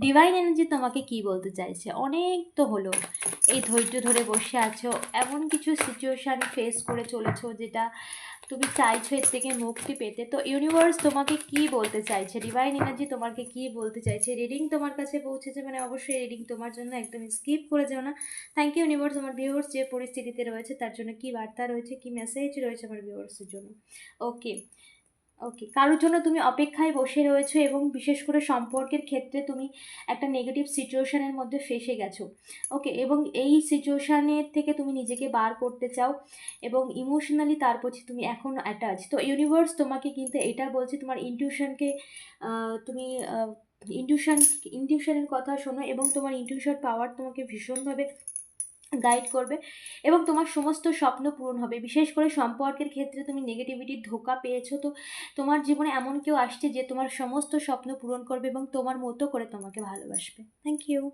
Divine energy তোমাকে কি বলতে চাইছে? অনেক তো হলো, এই ধৈর্য ধরে বসে আছো, এমন কিছু সিচুয়েশান ফেস করে চলেছো যেটা তুমি চাইছো এর থেকে মুক্তি পেতে। তো ইউনিভার্স তোমাকে কি বলতে চাইছে, ডিভাইন এনার্জি তোমাকে কি বলতে চাইছে? রিডিং তোমার কাছে পৌঁছেছে মানে অবশ্যই রিডিং তোমার জন্য, একদম স্কিপ করে যেও না। থ্যাংক ইউ ইউনিভার্স, আমার ভিউয়ার্স যে পরিস্থিতিতে রয়েছে তার জন্য কি বার্তা রয়েছে, কি মেসেজ রয়েছে আমার ভিউয়ার্সের জন্য। ওকে, ওকে, কারোর জন্য তুমি অপেক্ষায় বসে রয়েছো এবং বিশেষ করে সম্পর্কের ক্ষেত্রে তুমি একটা নেগেটিভ সিচুয়েশনের মধ্যে ফেসে গেছো। ওকে, এবং এই সিচুয়েশনের থেকে তুমি নিজেকে বার করতে চাও এবং ইমোশনালি তার প্রতি তুমি এখন অ্যাটাচ। তো ইউনিভার্স তোমাকে কিন্তু এটা বলছে, তোমার ইনটিউশনকে তুমি ইনটিউশন ইনটিউশনের কথা শোনো এবং তোমার ইনটিউশন পাওয়ার তোমাকে ভীষণভাবে গাইড করবে এবং তোমার সমস্ত স্বপ্ন পূরণ হবে। বিশেষ করে সম্পর্কের ক্ষেত্রে তুমি নেগেটিভিটির ধোঁকা পেয়েছো, তো তোমার জীবনে এমন কেউ আসছে যে তোমার সমস্ত স্বপ্ন পূরণ করবে এবং তোমার মতো করে তোমাকে ভালোবাসবে। Thank you.